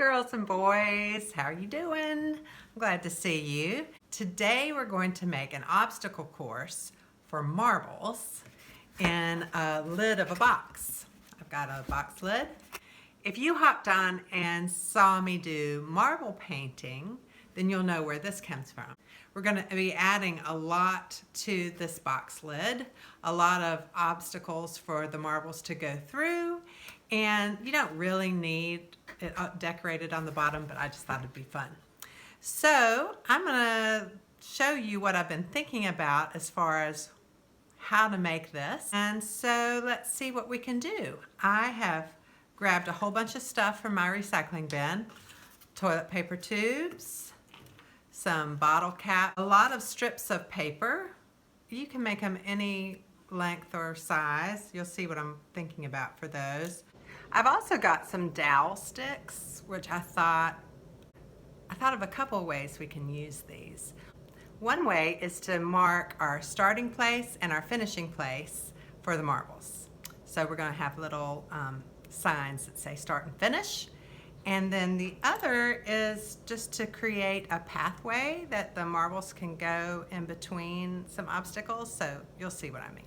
girls and boys, how are you doing? I'm glad to see you. Today we're going to make an obstacle course for marbles in a lid of a box. I've got a box lid. If you hopped on and saw me do marble painting, then you'll know where this comes from. We're going to be adding a lot to this box lid, a lot of obstacles for the marbles to go through, and you don't really need it decorated on the bottom, but I just thought it'd be fun. So I'm going to show you what I've been thinking about as far as how to make this. And so let's see what we can do. I have grabbed a whole bunch of stuff from my recycling bin, toilet paper tubes, some bottle cap, a lot of strips of paper. You can make them any length or size. You'll see what I'm thinking about for those. I've also got some dowel sticks, which I thought of a couple of ways we can use these. One way is to mark our starting place and our finishing place for the marbles. So we're going to have little signs that say start and finish. And then the other is just to create a pathway that the marbles can go in between some obstacles, so you'll see what I mean.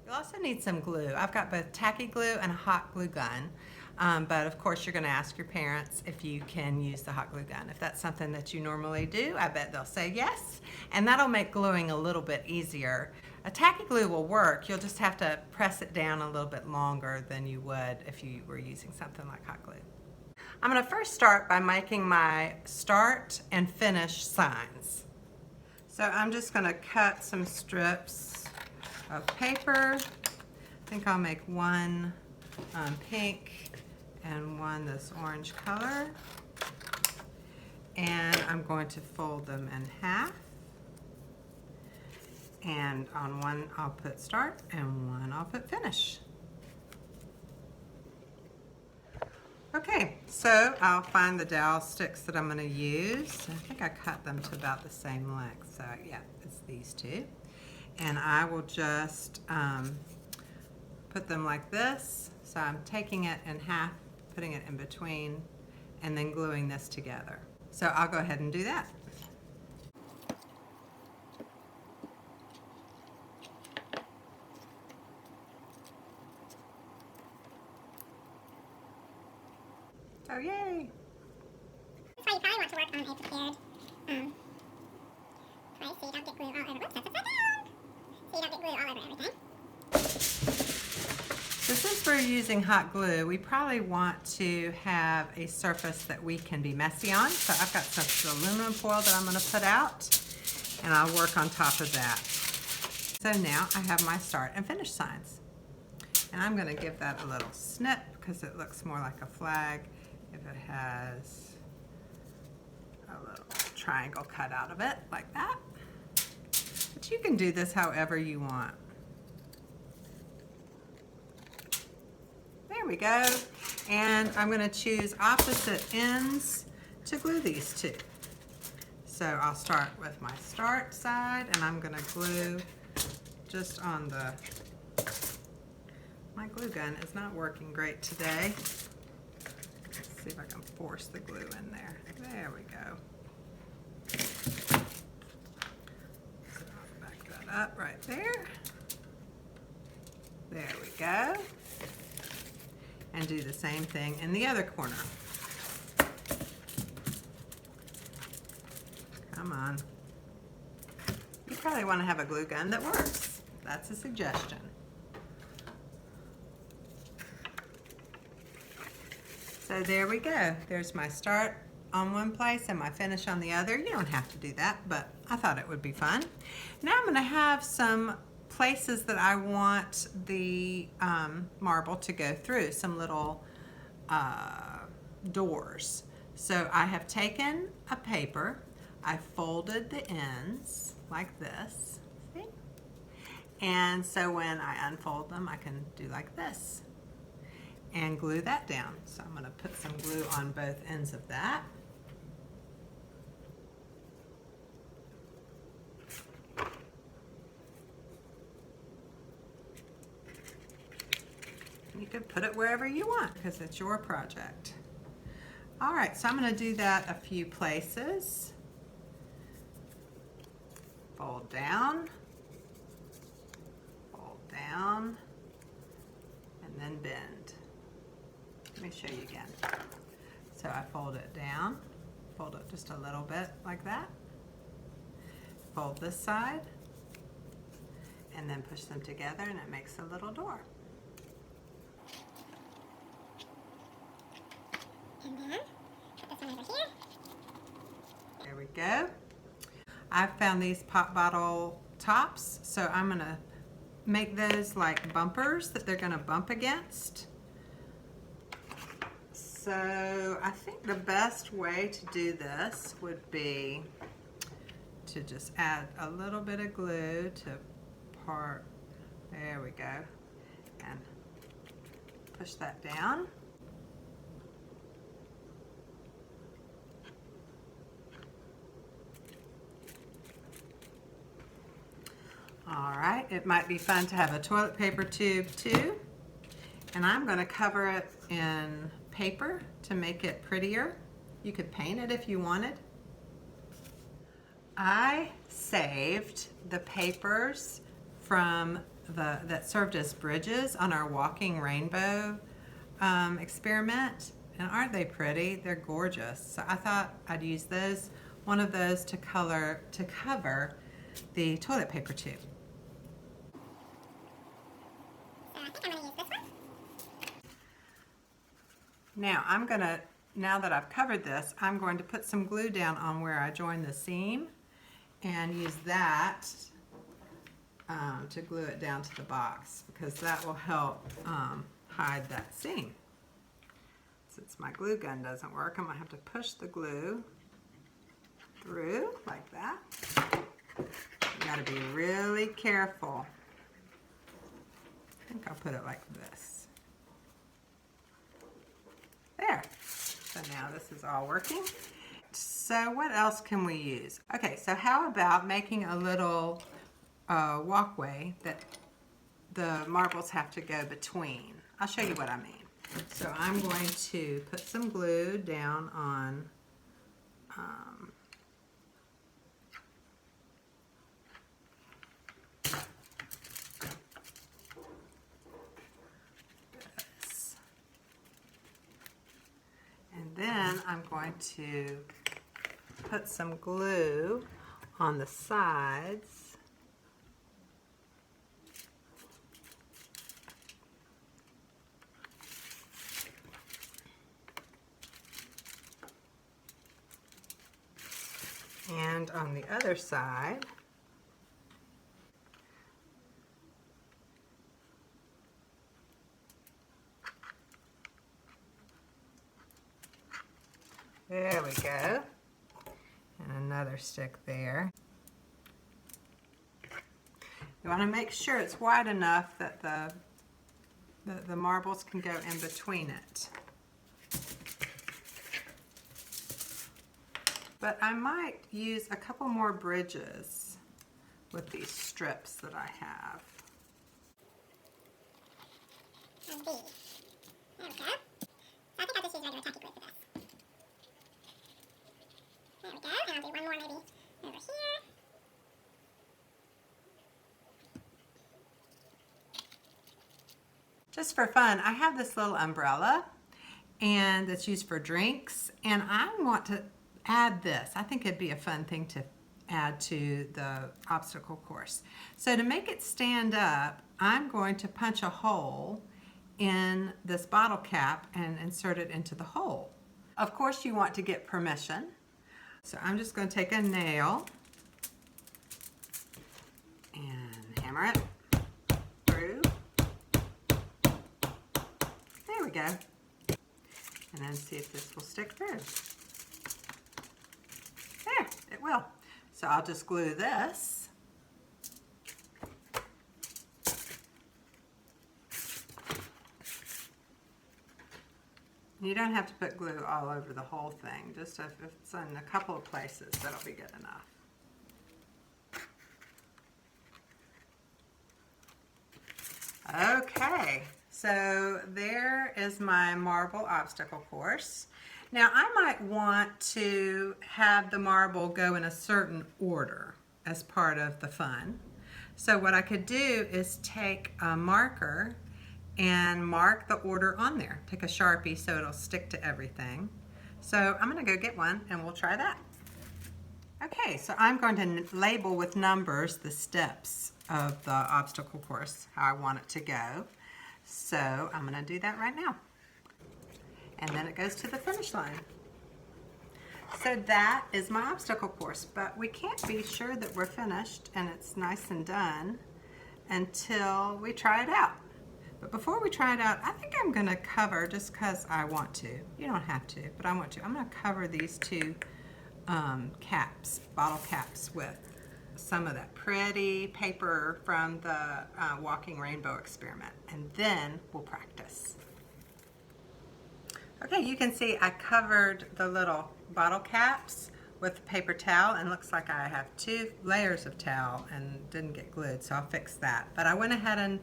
You'll also need some glue. I've got both tacky glue and a hot glue gun, but of course you're going to ask your parents if you can use the hot glue gun. If that's something that you normally do, I bet they'll say yes, and that'll make gluing a little bit easier. A tacky glue will work, you'll just have to press it down a little bit longer than you would if you were using something like hot glue. I'm going to first start by making my start and finish signs. So I'm just going to cut some strips of paper. I think I'll make one pink and one this orange color. And I'm going to fold them in half. And on one I'll put start and one I'll put finish. Okay, so I'll find the dowel sticks that I'm going to use. I think I cut them to about the same length, so yeah, it's these two. And I will just put them like this. So I'm taking it in half, putting it in between, and then gluing this together. So I'll go ahead and do that. Oh, yay! That's why you probably want to work on a prepared place so you don't get glue all over. Whoops, that's upside down! So you don't get glue all over everything. So since we're using hot glue, we probably want to have a surface that we can be messy on. So I've got some aluminum foil that I'm going to put out, and I'll work on top of that. So now I have my start and finish signs. And I'm going to give that a little snip because it looks more like a flag if it has a little triangle cut out of it like that. But you can do this however you want. There we go. And I'm going to choose opposite ends to glue these two. So I'll start with my start side, and I'm going to glue just on the... My glue gun is not working great today. Let's see if I can force the glue in there. There we go. So I'll back that up right there. There we go. And do the same thing in the other corner. Come on. You probably want to have a glue gun that works. That's a suggestion. So there we go. There's my start on one place and my finish on the other. You don't have to do that, but I thought it would be fun. Now I'm going to have some places that I want the marble to go through, some little doors. So I have taken a paper, I folded the ends like this, see? And so when I unfold them, I can do like this and glue that down. So I'm going to put some glue on both ends of that. You can put it wherever you want because it's your project. All right, so I'm going to do that a few places. Fold down, and then bend. Let me show you again. So I fold it down, fold it just a little bit like that. Fold this side, and then push them together, and it makes a little door. And then put this one over here. There we go. I've found these pop bottle tops, so I'm going to make those like bumpers that they're going to bump against. So I think the best way to do this would be to just add a little bit of glue to part. There we go. And push that down. All right, it might be fun to have a toilet paper tube too. And I'm going to cover it in paper to make it prettier. You could paint it if you wanted. I saved the papers from that served as bridges on our walking rainbow experiment. And aren't they pretty? They're gorgeous. So I thought I'd use one of those to cover the toilet paper tube. So I think I'm going to use this one. Now now that I've covered this, I'm going to put some glue down on where I joined the seam and use that to glue it down to the box, because that will help hide that seam. Since my glue gun doesn't work, I'm going to have to push the glue through like that. You got to be really careful. I think I'll put it like this. There. So now this is all working. So what else can we use? Okay, so how about making a little walkway that the marbles have to go between? I'll show you what I mean. So I'm going to put some glue down on this. And then I'm going to put some glue on the sides. And on the other side. There we go. And another stick there. You want to make sure it's wide enough that the marbles can go in between it. But I might use a couple more bridges with these strips that I have. And B. There we go. So I think I'll just use regular tacky glue for this. There we go. And I'll do one more maybe over here. Just for fun, I have this little umbrella and it's used for drinks, and I want to add this. I think it'd be a fun thing to add to the obstacle course. So to make it stand up, I'm going to punch a hole in this bottle cap and insert it into the hole. Of course you want to get permission. So I'm just going to take a nail and hammer it through. There we go. And then see if this will stick through. There, it will. So I'll just glue this. You don't have to put glue all over the whole thing, just if it's in a couple of places, that'll be good enough. Okay, so there is my marble obstacle course. Now I might want to have the marble go in a certain order as part of the fun. So what I could do is take a marker and mark the order on there. Take a Sharpie so it'll stick to everything. So I'm gonna go get one and we'll try that. Okay, so I'm going to label with numbers the steps of the obstacle course, how I want it to go. So I'm gonna do that right now. And then it goes to the finish line. So that is my obstacle course, but we can't be sure that we're finished and it's nice and done until we try it out. But before we try it out, I think I'm gonna cover, just because I want to. You don't have to, but I want to. I'm gonna cover these two caps, bottle caps, with some of that pretty paper from the Walking Rainbow experiment, and then we'll practice. Okay, you can see I covered the little bottle caps with paper towel, and looks like I have 2 layers of towel and didn't get glued, so I'll fix that. But I went ahead and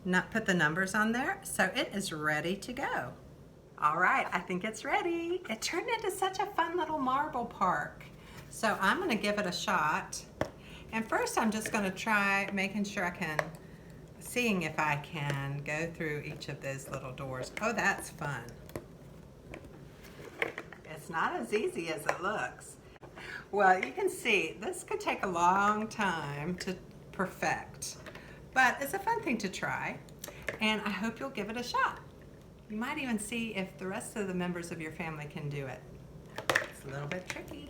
not put the numbers on there, so it is ready to go. All right, I think it's ready. It turned into such a fun little marble park. So I'm gonna give it a shot. And first I'm just gonna try making sure seeing if I can go through each of those little doors. Oh, that's fun. It's not as easy as it looks. Well, you can see this could take a long time to perfect, but it's a fun thing to try, and I hope you'll give it a shot. You might even see if the rest of the members of your family can do it. It's a little bit tricky.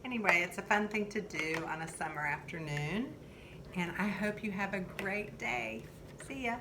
Anyway, it's a fun thing to do on a summer afternoon, and I hope you have a great day. See ya.